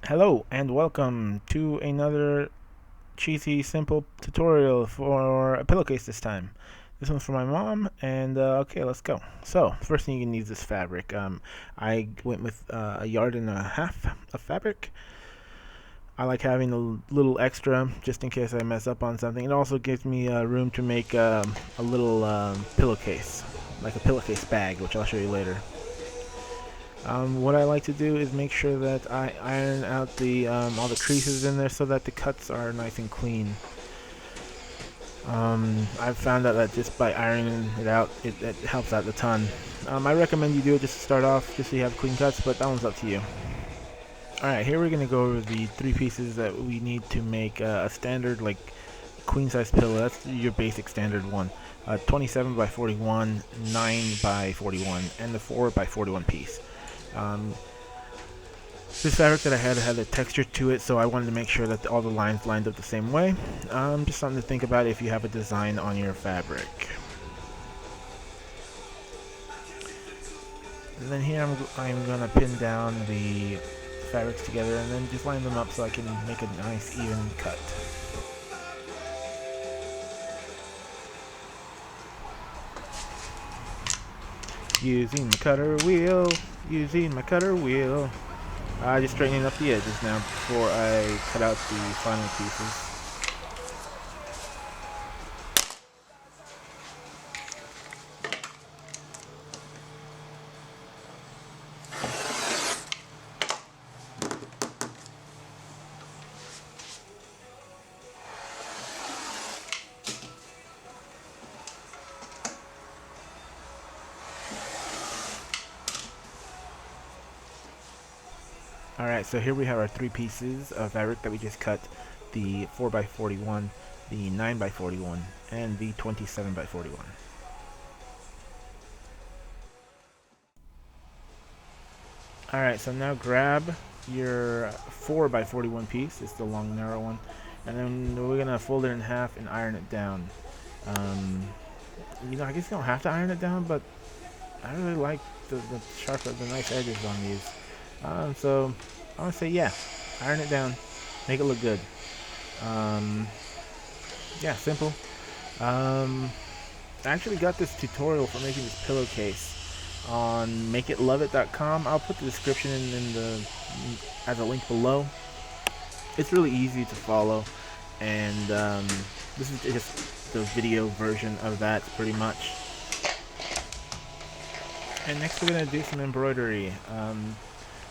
Hello and welcome to another cheesy simple tutorial for a pillowcase this time. This one's for my mom and okay, let's go. So first thing you need is this fabric. I went with a yard and a half of fabric. I like having a little extra just in case I mess up on something. It also gives me room to make a little pillowcase, like a pillowcase bag, which I'll show you later. What I like to do is make sure that I iron out the all the creases in there so that the cuts are nice and clean. I've found out that just by ironing it out, it helps out a ton. I recommend you do it just to start off, just so you have clean cuts, but that one's up to you. Alright, here we're going to go over the three pieces that we need to make a standard, like, queen size pillow. That's your basic standard one. 27 by 41, 9 by 41, and the 4 by 41 piece. Um, this fabric that I had a texture to it, so I wanted to make sure that all the lines lined up the same way. Just something to think about if you have a design on your fabric. And then here I'm going to pin down the fabrics together and then just line them up so I can make a nice even cut. Using my cutter wheel. Just straightening up the edges now before I cut out the final pieces. Alright, so here we have our three pieces of fabric that we just cut. The 4 by 41, the 9 by 41, and the 27 by 41. Alright, so now grab your 4 by 41 piece, it's the long narrow one, and then we're going to fold it in half and iron it down. I guess you don't have to iron it down, but I really like the nice edges on these. So I want to say, yeah, iron it down, make it look good. Yeah, simple. I actually got this tutorial for making this pillowcase on makeitloveit.com. I'll put the description as a link below. It's really easy to follow, and this is just the video version of that, pretty much. And next we're gonna do some embroidery.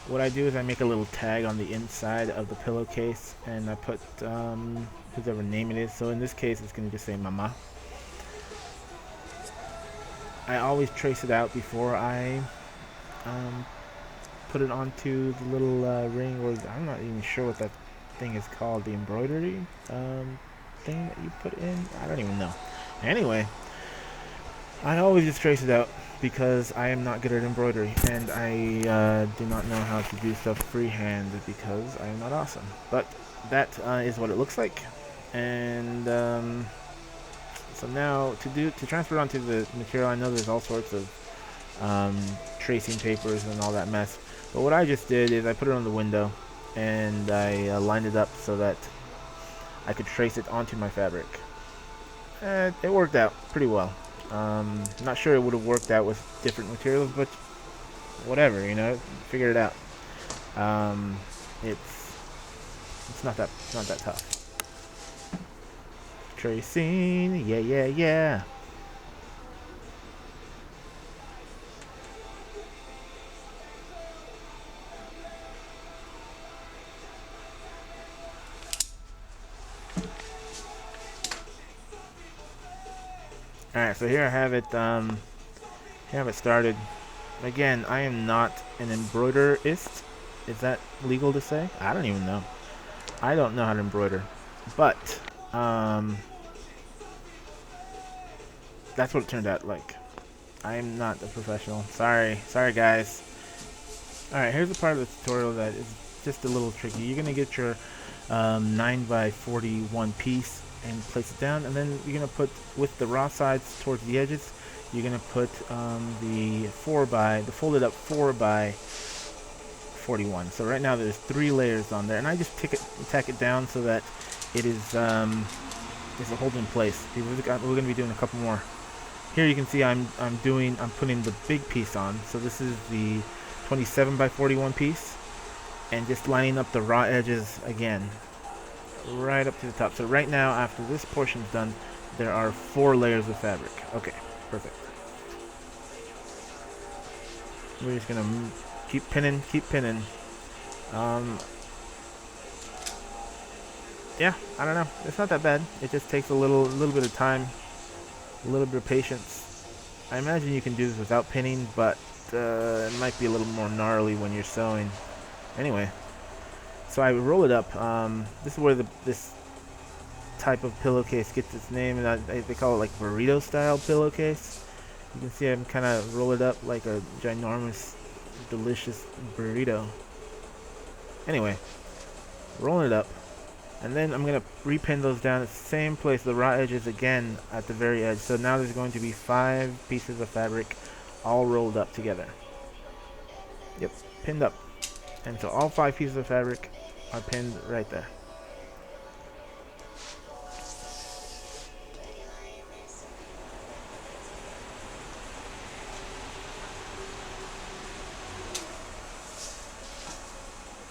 What I do is I make a little tag on the inside of the pillowcase, and I put whatever name it is. So in this case, it's going to just say Mama. I always trace it out before I put it onto the little ring, or I'm not even sure what that thing is called, the embroidery thing that you put in. I don't even know. Anyway, I always just trace it out because I am not good at embroidery, and I do not know how to do stuff freehand because I am not awesome. But that is what it looks like, and so now to transfer it onto the material, I know there's all sorts of tracing papers and all that mess. But what I just did is I put it on the window, and I lined it up so that I could trace it onto my fabric. It worked out pretty well. Not sure it would have worked out with different materials, but whatever, figure it out. It's not that tough. Tracing, yeah. Alright, so here I have it started. Again, I am not an embroiderist. Is that legal to say? I don't even know. I don't know how to embroider. But, that's what it turned out like. I am not a professional. Sorry guys. Alright, here's the part of the tutorial that is just a little tricky. You're going to get your 9 by 41 piece and place it down, and then you're going to put, with the raw sides towards the edges, you're going to put the folded up 4 by 41. So right now there's 3 layers on there, and I just tack it down so that it is a hold in place. We're going to be doing a couple more. Here you can see I'm putting the big piece on. So this is the 27 by 41 piece, and just lining up the raw edges again, right up to the top. So right now, after this portion's done, there are 4 layers of fabric. Okay, perfect. We're just gonna keep pinning, yeah, I don't know. It's not that bad. It just takes a little bit of time, a little bit of patience. I imagine you can do this without pinning, but it might be a little more gnarly when you're sewing. Anyway, so I roll it up. This is where this type of pillowcase gets its name, and they call it like burrito style pillowcase. You can see I'm kind of roll it up like a ginormous, delicious burrito. Anyway, rolling it up, and then I'm gonna repin those down at the same place, the raw edges again at the very edge. So now there's going to be 5 pieces of fabric all rolled up together. Yep, pinned up. And so all 5 pieces of fabric are pinned right there.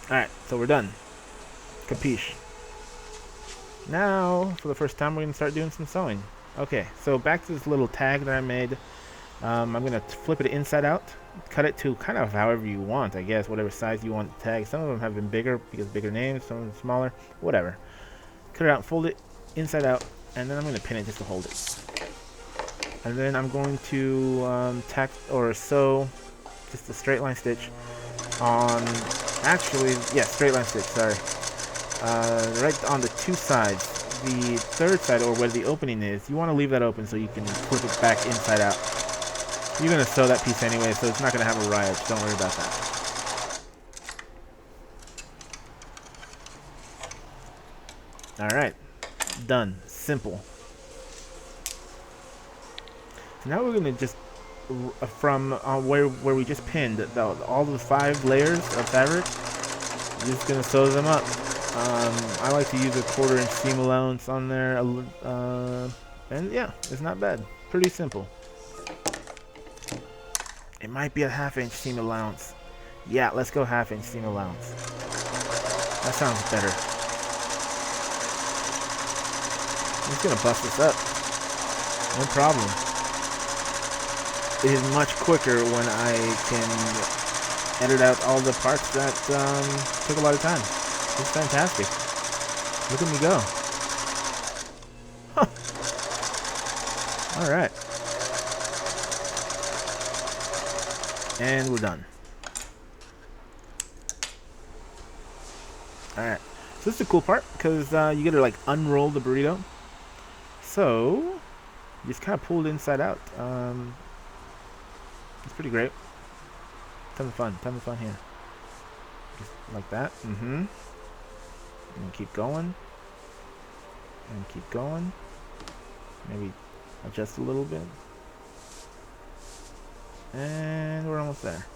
Alright, so we're done. Capiche. Now, for the first time, we're going to start doing some sewing. Okay, so back to this little tag that I made. I'm going to flip it inside out. Cut it to kind of however you want, I guess, whatever size you want the tag. Some of them have been bigger because bigger names, some of them smaller, whatever. Cut it out, fold it inside out, and then I'm going to pin it just to hold it. And then I'm going to tack or sew just a straight line stitch on, actually, yeah, straight line stitch, sorry. Right on the 2 sides. The 3rd side, or where the opening is, you want to leave that open so you can flip it back inside out. You're going to sew that piece anyway, so it's not going to have a raw edge. Don't worry about that. Alright. Done. Simple. So now we're going to just, from where we just pinned, all the 5 layers of fabric, we're just going to sew them up. I like to use a 1/4 inch seam allowance on there, and yeah, it's not bad. Pretty simple. It might be a 1/2 inch seam allowance. Yeah, let's go 1/2 inch seam allowance. That sounds better. I'm just gonna bust this up. No problem. It is much quicker when I can edit out all the parts that took a lot of time. It's fantastic. Look at me go. Huh. Alright. And we're done. Alright. So this is the cool part, because you get to like unroll the burrito. So, you just kind of pull it inside out. It's pretty great. Tons of fun here. Just like that. And keep going. And keep going. Maybe adjust a little bit. And we're almost there.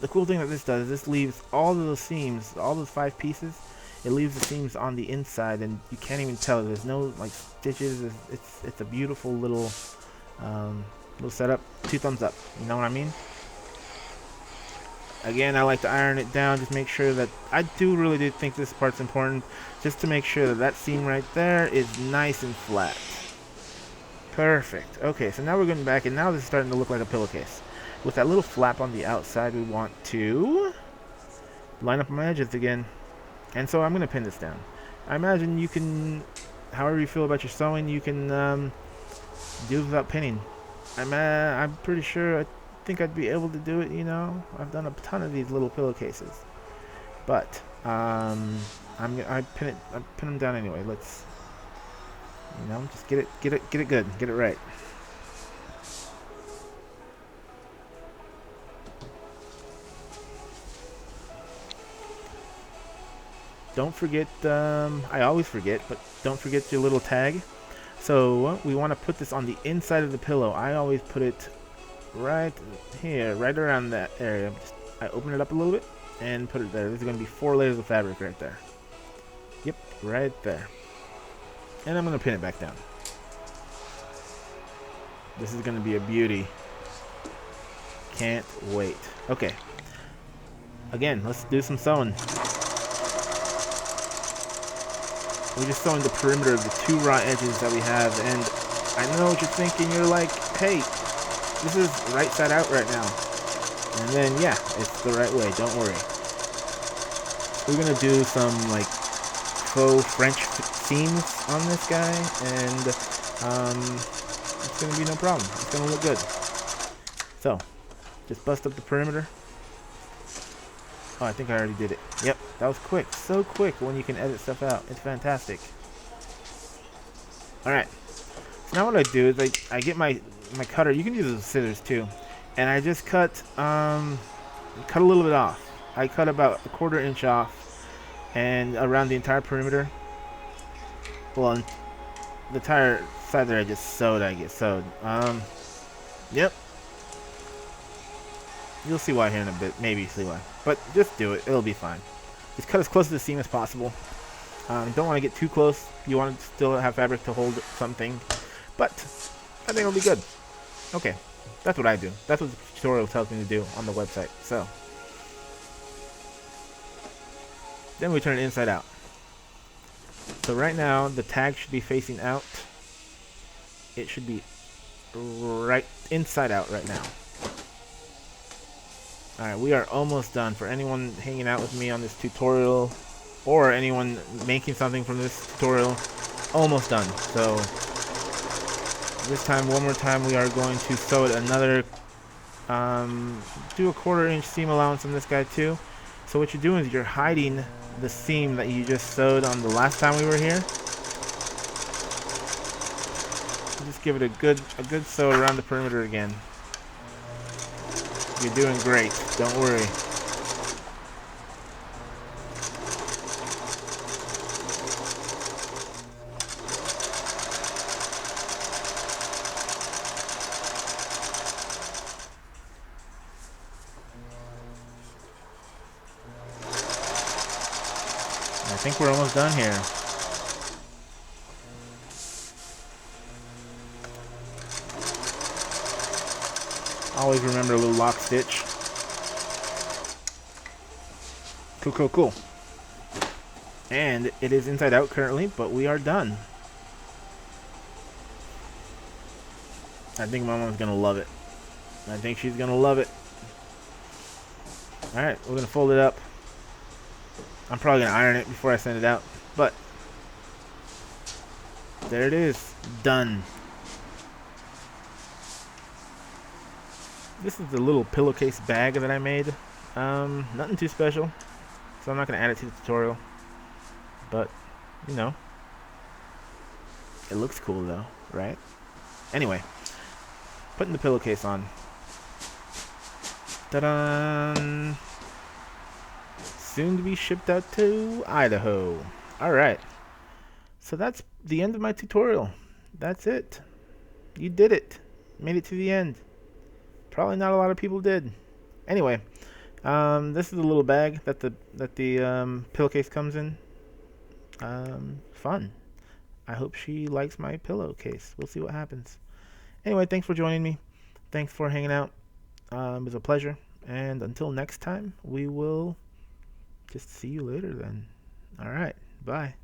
The cool thing that this does is this leaves all of those seams, all those 5 pieces, it leaves the seams on the inside, and you can't even tell. There's no like stitches. It's a beautiful little setup. 2 thumbs up. You know what I mean? Again, I like to iron it down, just make sure that, I really do think this part's important, just to make sure that that seam right there is nice and flat. Perfect. Okay, so now we're going back, and now this is starting to look like a pillowcase. With that little flap on the outside, we want to line up my edges again. And so I'm going to pin this down. I imagine you can, however you feel about your sewing, you can do without pinning. I'm pretty sure, I think I'd be able to do it, you know. I've done a ton of these little pillowcases. But, I pin them down anyway. Let's, you know, just get it good, get it right. Don't forget, I always forget, but don't forget your little tag. So we want to put this on the inside of the pillow. I always put it right here, right around that area. I open it up a little bit and put it there. There's going to be 4 layers of fabric right there. Yep, right there. And I'm going to pin it back down. This is going to be a beauty. Can't wait. Okay. Again, let's do some sewing. We're just sewing the perimeter of the 2 raw edges that we have, and I know what you're thinking. You're like, hey, this is right side out right now. And then, yeah, it's the right way. Don't worry. We're going to do some, like, faux French seams on this guy, and it's going to be no problem. It's going to look good. So, just bust up the perimeter. Oh, I think I already did it. Yep, that was quick. So quick when you can edit stuff out. It's fantastic. Alright. So now what I do is I get my cutter. You can use the scissors too. And I just cut a little bit off. I cut about a 1/4 inch off and around the entire perimeter. Well, the entire side there I just sewed, Yep. You'll see why here in a bit. Maybe see why. But just do it. It'll be fine. Just cut as close to the seam as possible. Don't want to get too close. You want to still have fabric to hold something. But I think it'll be good. Okay. That's what I do. That's what the tutorial tells me to do on the website. So then we turn it inside out. So right now the tag should be facing out. It should be right inside out right now. Alright, we are almost done. For anyone hanging out with me on this tutorial, or anyone making something from this tutorial, almost done. So this time, one more time, we are going to sew it another, do a 1/4 inch seam allowance on this guy too. So what you're doing is you're hiding the seam that you just sewed on the last time we were here. Just give it a good sew around the perimeter again. You're doing great. Don't worry. I think we're almost done here. Always remember a little lock stitch. Cool. And it is inside out currently, but we are done. I think my mom's gonna love it. I think she's gonna love it. Alright, we're gonna fold it up. I'm probably gonna iron it before I send it out, but there it is. Done. This is the little pillowcase bag that I made. Nothing too special, so I'm not going to add it to the tutorial. But, you know, it looks cool though, right? Anyway, putting the pillowcase on. Ta-da! Soon to be shipped out to Idaho. Alright, so that's the end of my tutorial. That's it. You did it. Made it to the end. Probably not a lot of people did. Anyway, this is a little bag that the pillowcase comes in. Fun. I hope she likes my pillowcase. We'll see what happens. Anyway, thanks for joining me. Thanks for hanging out. It was a pleasure. And until next time, we will just see you later then. All right. Bye.